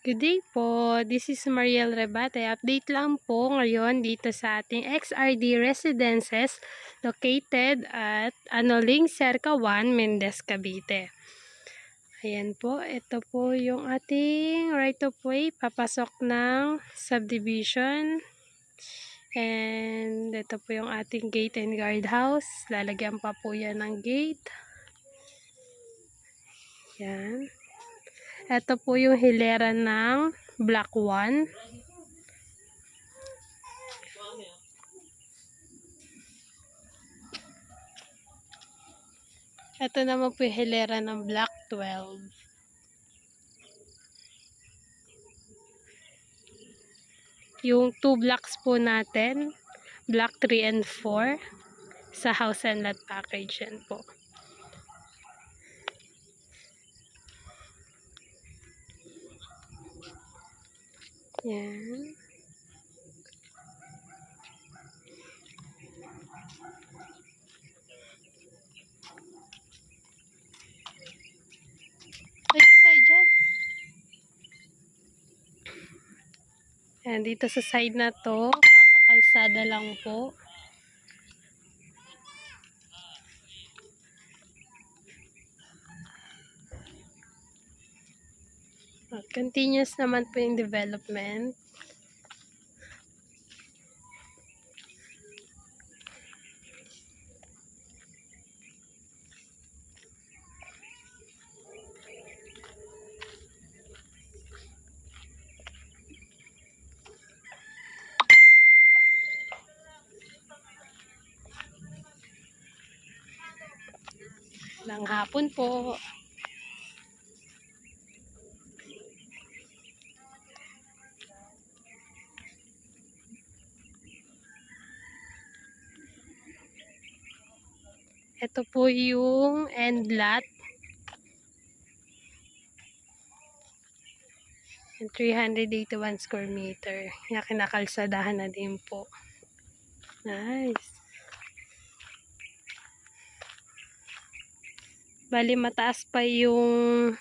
Good day po, this is Mariel Rebate. Update lang po ngayon dito sa ating XRD Residences located at Anoling, Cerca 1, Mendez, Cavite. Ayan po, ito po yung ating right of way papasok ng subdivision. And ito po yung ating gate and guard house. Lalagyan pa po yan ng gate. Yan. Ito po yung hilera ng Block 1. Ito naman po yung hilera ng Block 12. Yung 2 blocks po natin, Block 3 and 4, sa house and lot package yan po. Yan. Yan, dito sa side na to, kakakalsada lang po. Continuous naman po yung development. Lang hapon po. Ito po yung end lot. And 381 square meter. Yung kinakalsadahan na din po. Nice. Bali mataas pa yung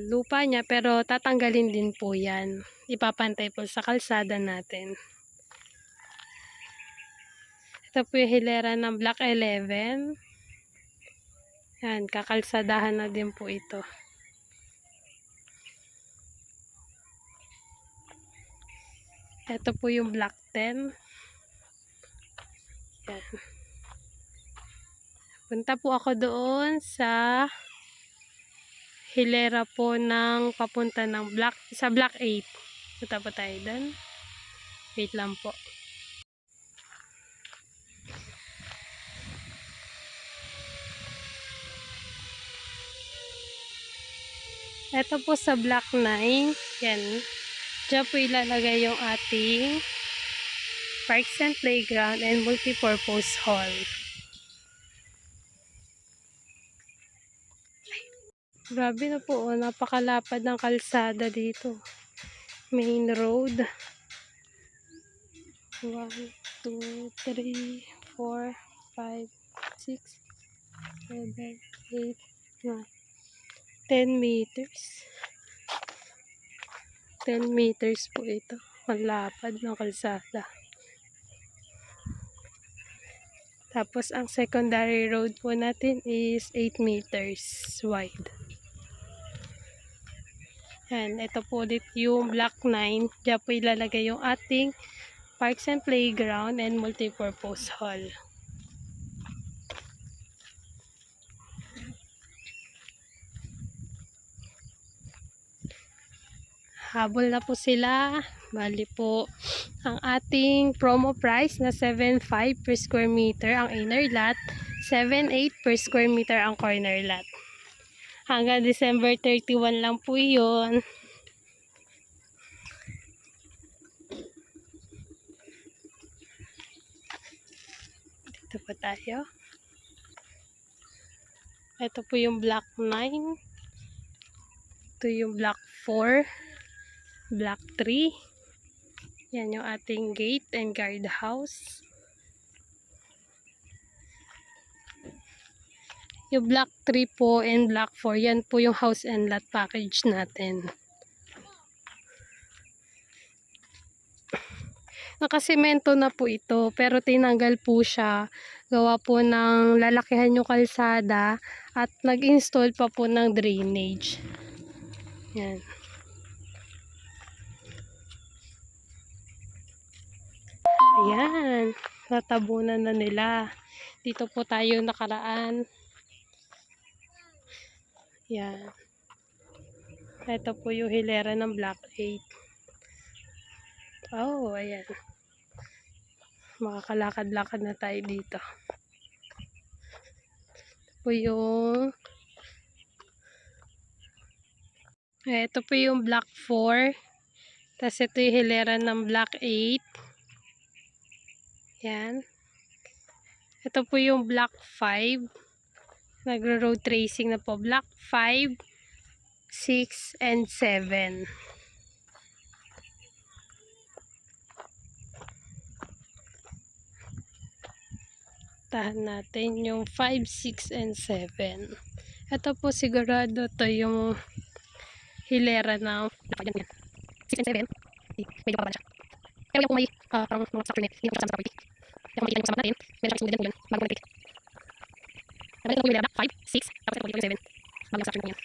lupa niya pero tatanggalin din po yan. Ipapantay po sa kalsada natin. Ito po yung hilera ng Block 11. Yan, kakalsadahan na din po ito. Ito po yung Block 10. Yan. Punta po ako doon sa hilera po ng papunta ng sa Block 8. Punta po tayo doon. Wait lang po. Ito po sa Block 9. Yan. Diyan po ilalagay yung ating parks and playground and multipurpose hall. Grabe na po, napakalapad ng kalsada dito. Main road. 1, 2, 3, 4, 5, 6, 7, 8, 9, 10 meters. 10 meters po ito. Malapad ng kalsada. Tapos ang secondary road po natin is 8 meters wide. Yan, ito po ulit yung Block 9. Diyan po ilalagay yung ating parks and playground and multipurpose hall. Habol na po sila. Bali po, ang ating promo price na 7.5 per square meter ang inner lot, 7.8 per square meter ang corner lot. Hanggang December 31 lang po yun. Dito po tayo. Ito po yung Block 9. Ito yung Block 4. Block 3. Yan yung ating gate and guard house. Yung Block 3 po and Block 4, yan po yung house and lot package natin. Nakasemento na po ito, pero tinanggal po siya. Gawa po ng lalakihan yung kalsada at nag-install pa po ng drainage. Yan. Ayan. Natabunan na nila. Dito po tayo nakaraan. Yan. Ito po yung hilera ng Block 8. Oh, ayan. Makakalakad-lakad na tayo dito. Ito po yung Block 4. Tapos ito yung hilera ng Block 8. Yan. Ito po yung Block 5. Nagro-road tracing na po. Block 5, 6, and 7. Tahan natin yung 5, 6, and 7. Ito po sigurado to yung hilera ng 6 and 7. Medyo pa siya. Pero yung kung may parang mga structure net, hindi ko kasama sa property. Kaya kung makikita nyo kasama natin, meron siya excluded po yun bago mag-pick. Ito po yung hilera 5, 6, tapos ito po yung 7. Bago yung structure po yun.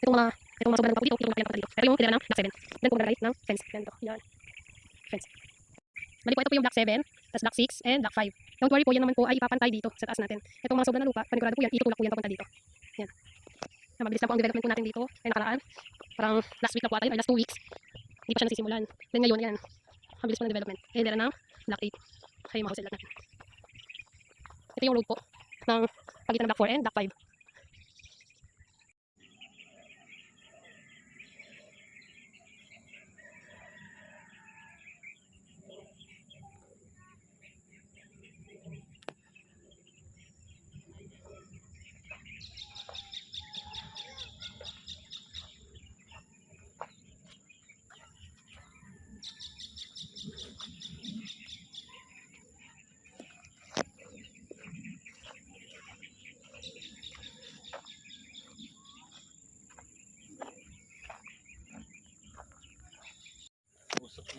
Itong mga sobrang ng dito, itong mga dito. Pero yung hilera ng block 7, then po maglagay ng fence. Ganito, yan. Fence. Bali po ito po yung block 7, tapos block 6, and block 5. Don't worry po, yan naman po ay ipapantay dito sa taas natin. Itong mga sobra na lupa, panigurado po yan, itutulak po yan papunta dito. Yan. Mabilis lang po ang development po natin dito. Ay nakaraan. Parang last week na po ata yun, or last 2 weeks. Hindi pa siya nasisimulan. Then ngayon, yan. Mabilis po ng development. Eh, hilera ng block 8. Kaya yung mga house natin. Ito yung road po ng pagitan ng block 4 and block 5.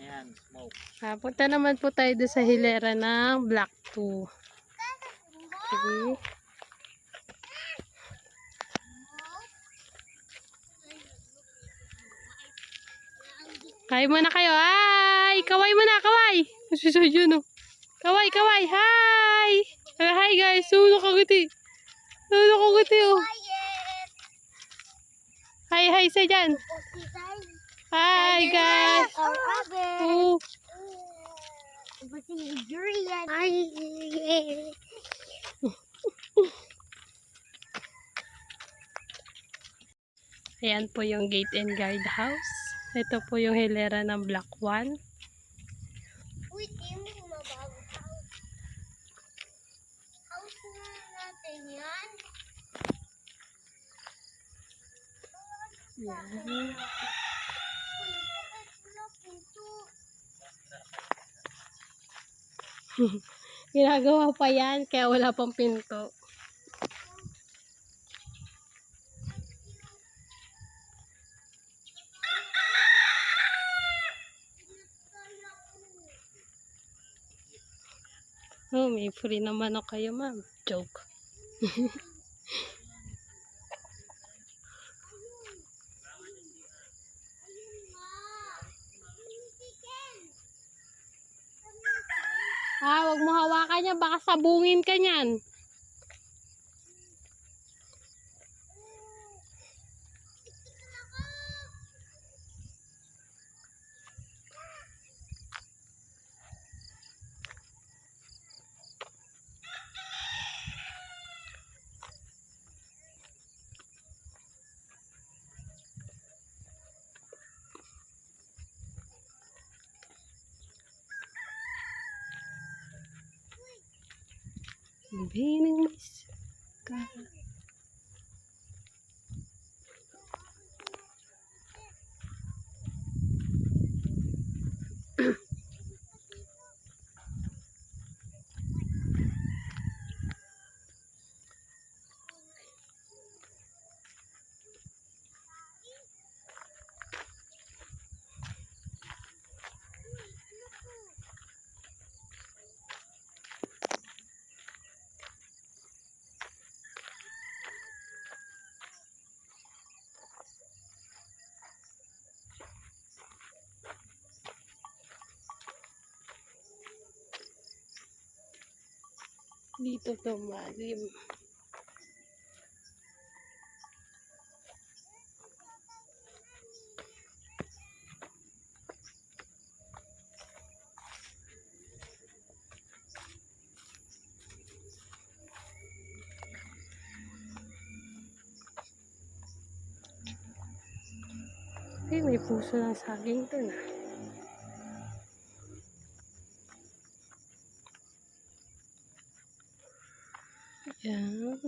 Ayan, smoke. Punta naman po tayo doon sa hilera ng block 2. Sige. Kaway muna kayo. Hi! Kaway muna, kaway! Masusunod yun, oh. Kaway, kaway! Hi! Hi, guys! Nakagati. Nakagati, oh. Hi, hi sa dyan. Hi, guys! Oh. Ayan po yung gate and guard house. Ito po yung hilera ng block 1. Uy, di mo mabawag house. House na natin yan. Yan. Uy, bakit wala pinto? Ginagawa pa yan, kaya wala pang pinto. Oh, may free naman ako kayo, ma'am. Joke. Wag mo hawakan yan, baka sabungin ka niyan. Bining mas ka. Dito tumalim. Ay, may puso ng saging dun ah. Yan.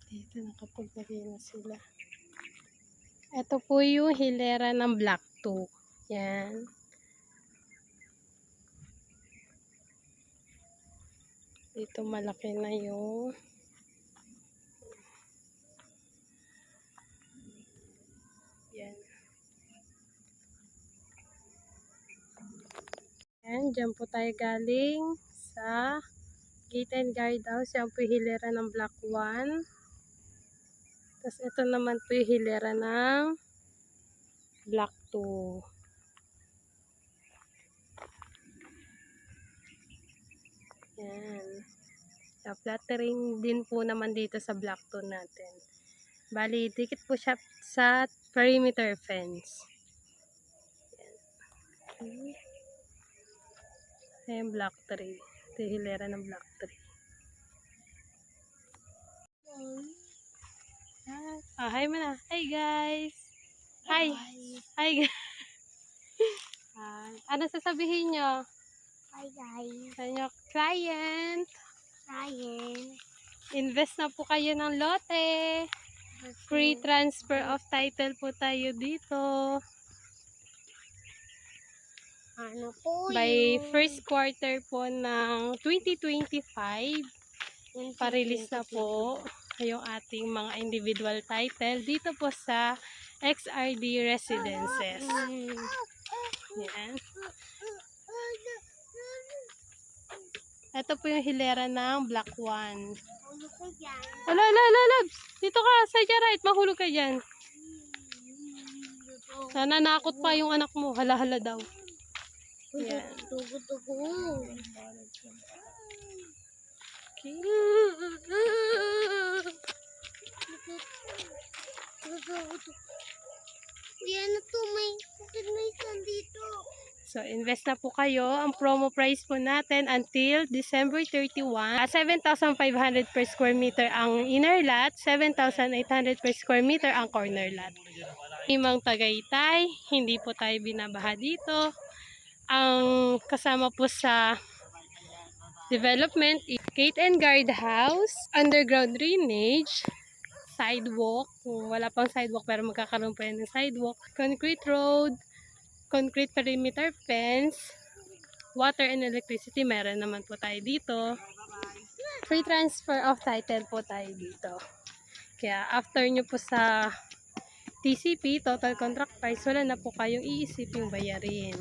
Dito nakapaglagay na sila. Ito po yung hilera ng Black 2. Yan. Dito malaki na yung yan. Yan, dyan po tayo galing sa Gate and Guard House. Yan po yung hilera ng Black 1. Tapos ito naman po yung hilera ng Black 2. Yan. So, flattering din po naman dito sa Black 2 natin. Bali, dikit po siya sa perimeter fence. Yan. Ayan, Black 3. Ito yung hilera ng Black 3. Hi mo na. Hi guys! Hi! Hi guys! Ano sasabihin nyo? Hi guys. Sa inyo client? Ryan. Invest na po kayo ng lote. Free transfer of title po tayo dito. Ano po By first quarter po ng 2025, pa-release na po yung ating mga individual title dito po sa XRD Residences. Yan. Ito po yung hilera ng Black 1. Ano ko dyan? Ala, Labs! Dito ka, sa dyan right, mahulog ka dyan. Sana nakot pa yung anak mo, hala daw. Yan. Tugo-tugo. Okay. Yan na to, bakit may isang dito? So, invest na po kayo. Ang promo price po natin until December 31. 7,500 per square meter ang inner lot. 7,800 per square meter ang corner lot. Imang Tagaytay, hindi po tayo binabaha dito. Ang kasama po sa development, gate and guard house, underground drainage, sidewalk, kung wala pang sidewalk pero magkakaroon pa yan ng sidewalk, concrete road, concrete perimeter fence, water and electricity, meron naman po tayo dito. Free transfer of title po tayo dito. Kaya after nyo po sa TCP, total contract price, wala na po kayong iisiping bayarin.